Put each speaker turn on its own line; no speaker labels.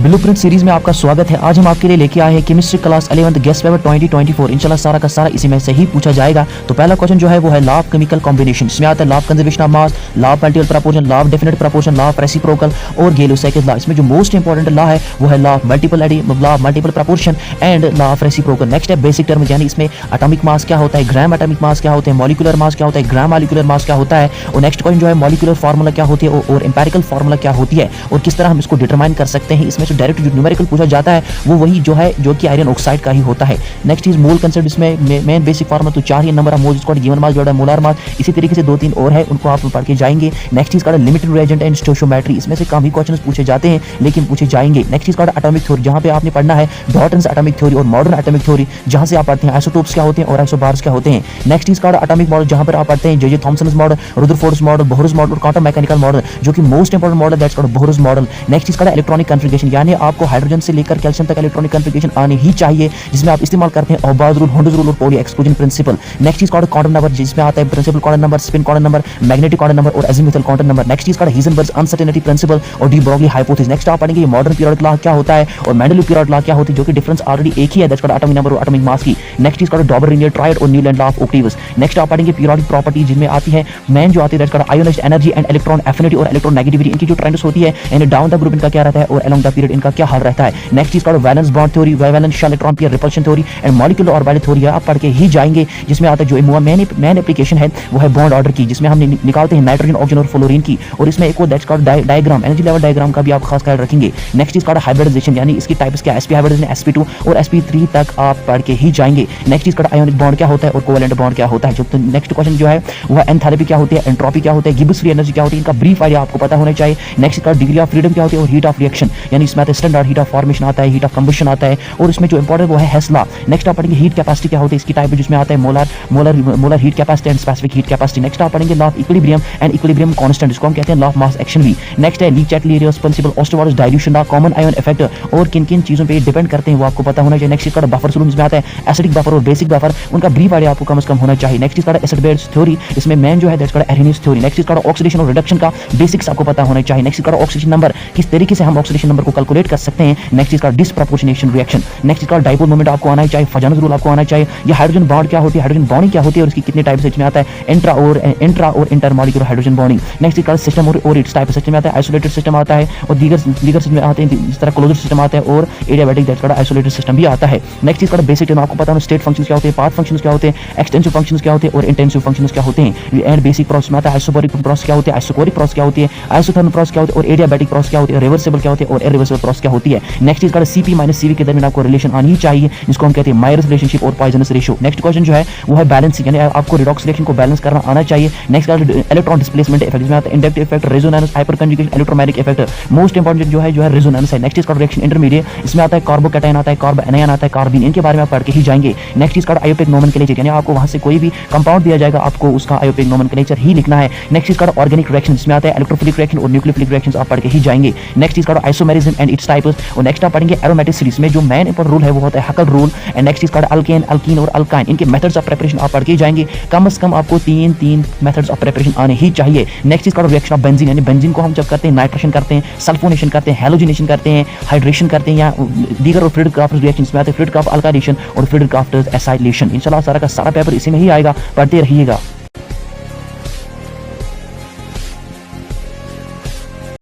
Blueprint series में आपका स्वागत है। आज हम आपके लिए लेके आए हैं chemistry class 11th guest paper 2024। इंशाल्लाह सारा का सारा इसी में से ही पूछा जाएगा। तो पहला क्वेश्चन जो है वो है लॉ ऑफ केमिकल कॉम्बिनेशन। इसमें आता है law of conservation of mass, law of multiple proportion, law of definite proportion, law of reciprocal और गेलो-साइक्लिक लॉ। इसमें जो मोस्ट इंपॉर्टेंट लॉ है वो है law of multiple proportion and law of reciprocal. Next है बेसिक टर्म, यानी इसमें atomic mass क्या होता है, ग्राम एटॉमिक मास क्या होता है, मॉलिक्यूलर मास क्या होता है, ग्राम मॉलिक्यूलर मास क्या होता है। और नेक्स्ट क्वेश्चन जो है मॉलिक्यूलर फार्मूला क्या होती है और एम्पिरिकल फार्मूला क्या होती है और किस तरह हम इसको डिटरमाइन कर सकते हैं। इसमें से डायरेक्ट जो न्यूमेरिकल पूछा जाता है वो वही जो है जो कि आयरन ऑक्साइड का ही होता है। Next is mole concept. इसमें मेन बेसिक फार्मूला तो 4 ही नंबर ऑफ मोल्स का given mass divided molar mass. इसी तरीके से 2-3 और है, उनको आप पढ़ के जाएंगे। नेक्स्ट इज का लिमिटेड रिएजेंट एंड स्टोइचियोमेट्री। इसमें से कम ही क्वेश्चंस पूछे जाते हैं लेकिन पूछे जाएंगे। नेक्स्ट इज का एटॉमिक थ्योरी, जहां पे आपने पढ़ना है डॉल्टन्स एटॉमिक थ्योरी और मॉडर्न एटॉमिक थ्योरी, जहां से आप पढ़ते हैं आइसोटोप्स क्या होते हैं और आइसोबार्स क्या होते हैं। नेक्स्ट इज का एटॉमिक मॉडल, जहां पर आप पढ़ते हैं J Thomson's model, Rutherford's model, Bohr's model और क्वांटम मैकेनिकल मॉडल, जो कि most important model that's called Bohr's model. Next is का इलेक्ट्रॉनिक कॉन्फ़िगरेशन, यानी आपको हाइड्रोजन से लेकर कैल्शियम तक इलेक्ट्रॉनिक कॉन्फ़िगरेशन आनी ही चाहिए, जिसमें आप इस्तेमाल करते हैं ऑबाद रूल, होल्ड्स रूल और Pauli exclusion principle. Next is called quantum number, जिसमें आता है principal quantum number, spin quantum number, magnetic quantum number और azimuthal quantum number. Next is called Heisenberg's uncertainty principle और डी ब्रोगली हाइपोथेसिस। नेक्स्ट आप पढ़ेंगे modern periodic law क्या होता है और मेंडेलीव पीरियोडिक लॉ क्या होती है, जो कि डिफरेंस ऑलरेडी एक ही है, दैट्स कॉल्ड एटॉमिक नंबर और एटॉमिक मास की। Next is called Dobereiner linear triad और Newland law of octaves. Next आप पढ़ेंगे पीरियोडिक प्रॉपर्टी, जिसमें आती है मेन जो आती है that's called ionised energy and electron affinity और इलेक्ट्रॉन नेगेटिविटी, इनकी जो ट्रेंड्स होती है, यानी डाउन द ग्रुप इनका क्या रहता है और अलोंग द पीरियड इनका क्या हाल रहता है। Next is called valence bond theory, valence shell electron pair repulsion theory and molecular orbital theory, आप पढ़ के ही जाएंगे। जिसमें आता है जो मेन एप्लीकेशन है वो है बॉन्ड ऑर्डर की, जिसमें हम निकालते हैं नाइट्रोजन, ऑक्सीजन और फ्लोरीन की। और इसमें एक और that's called diagram, energy level diagram का भी आप खास ख्याल रखेंगे। नेक्स्ट इज कॉल्ड हाइब्रिडाइजेशन, यानी इसकी टाइप्स क्या है, sp हाइब्रिडाइजेशन, sp2 और sp3 तक आप पढ़ के ही जाएंगे। Next is called ionic bond क्या होता है और कोवेलेंट बॉन्ड क्या होता है। जो नेक्स्ट क्वेश्चन जो है वो है एंथैल्पी क्या होती है, एंट्रोपी क्या होता है, गिब्स फ्री एनर्जी क्या होती है, इनका ब्रीफ आइडिया आपको पता होना चाहिए। Next is called degree of freedom क्या होती है और हीट ऑफ रिएक्शन, यानी इसमें आता है स्टैंडर्ड हीट ऑफ फॉर्मेशन आता है, हीट ऑफ कंबशन आता है और इसमें जो इंपॉर्टेंट वो है हेस लॉ। नेक्स्ट आप पढ़ेंगे हीट कैपेसिटी क्या होती है, इसकी टाइप जिसमें आता है molar heat capacity and specific heat capacity. Next आप पढ़ेंगे law of equilibrium and equilibrium constant, इसको हम कहते हैं लॉ ऑफ मास एक्शन भी। नेक्स्ट है Le Chatelier's principle, Ostwald's dilution law, common ion effect और किन चीजों पे डिपेंड करते हैं वो आपको पता होना चाहिए। नेक्स्ट इसका बफर रूल, जिसमें आता है एसिडिक बफर और बेसिक बफर, उनका ब्रीफ आइडिया आपको कम से कम होना चाहिए। नेक्स्ट इसका एसिड बेस थ्योरी, इसमें मेन जो है that's called erroneous theory. Next इसका ऑक्सीडेशन और रिडक्शन का बेसिक्स आपको पता होना चाहिए। नेक्स्ट इसका ऑक्सीडेशन नंबर, किस तरीके से हम ऑक्सीडेशन नंबर को कैलकुलेट कर सकते हैं। नेक्स्ट इसका डिसप्रोपोर्शनेशन रिएक्शन। नेक्स्ट इसका डाइपोल मोमेंट आपको आना चाहिए, फजानस रूल आपको आना चाहिए। ये हाइड्रोजन बॉन्ड क्या होती है, हाइड्रोजन बॉन्डिंग क्या होती है और इसकी कितने टाइप्स इसमें आता है, इंट्रा और इंटरमॉलिक्यूलर हाइड्रोजन बॉन्डिंग। नेक्स्ट इसका सिस्टम और इट्स टाइप सिस्टम आता है, आइसोलेटेड सिस्टम आता है और दीगर सिस्टम आते हैं, इस तरह क्लोज्ड सिस्टम आता है और adiabatic that's called isolated system भी आता है। नेक्स्ट इसका बेसिक टर्म आपको पता होना, स्टेट फंक्शंस क्या होते हैं, पाथ फंक्शंस क्या होते हैं, एक्सटेंसिव फंक्शंस क्या होते हैं और इंटेंसिव फंक्शंस क्या होते हैं। एंड बेसिक प्रोसेस में आता है आइसोबैरिक प्रोसेस क्या होती है, आइसोकोरिक प्रोसेस क्या होती है, आइसोथर्मल प्रोसेस क्या होती है और एडियाबैटिक प्रोसेस क्या होती है, रिवर्सिबल क्या होती है और इरिवर्सिबल प्रोसेस क्या होती है। नेक्स्ट इसका Cp - Cv के दरमियान आपको रिलेशन आनी चाहिए, जिसको हम कहते हैं मायर्स रिलेशनशिप और पॉइजनस रेशियो। नेक्स्ट क्वेश्चन जो है वो है बैलेंसिंग, यानी आपको रिडॉक्स रिएक्शन को बैलेंस करना आना चाहिए। नेक्स्ट इलेक्ट्रॉन डिस्प्लेसमेंट इफेक्ट, जिसमें आता है inductive effect, resonance, hyper conjugation, electromagnetic effect. Most important जो है रेजोनेंस है। नेक्स्ट इसका रिएक्शन इंटरमीडिएट, इसमें आता है कार्बोकैटायन आता है, कार्बोएनायन आता है, कार्बीन, इनके बारे में आप पढ़ के ही जाएंगे। नेक्स्ट इसका आयोपिक नोमेनक्लेचर, यानी आपको वहां से कोई भी कंपाउंड दिया जाएगा आपको उसका आयोपिक नोमेनक्लेचर ही लिखना है। नेक्स्ट इसका ऑर्गेनिक रिएक्शन, जिसमें आता है इलेक्ट्रोफिलिक रिएक्शन और न्यूक्लियोफिलिक रिएक्शंस, आप पढ़ के ही जाएंगे। नेक्स्ट इसका आइसोमेरिज्म एंड इट्स टाइप्स और नेक्स्ट आप पढ़ेंगे एरोमेटिसिटी, में जो मेन इंपॉर्टेंट रूल है वो होता है हकल रूल। एंड नेक्स्ट इसका अल्केन, अल्कीन और अल्काइन, इनके मेथड्स ऑफ प्रिपरेशन आप पढ़ के जाएंगे। कम से कम आपको तीन मेथड्स ऑफ प्रिपरेशन आने ही चाहिए। नेक्स्ट इसका रिएक्शन ऑफ बेंजीन, यानी बेंजीन को हम जब करते हैं नाइट्रेशन करते हैं, सल्फोनेशन करते हैं, हैलोजिनेशन करते हैं, हाइड्रेशन करते हैं या दीगर और फ्लूइड रिएक्शंस में आते हैं फ्लूइड अल्काइलेशन और फ्लूइड एसाइलेशन। इंशाल्लाह सारा का सारा पेपर इसी में ही आएगा, पढ़ते रहिएगा।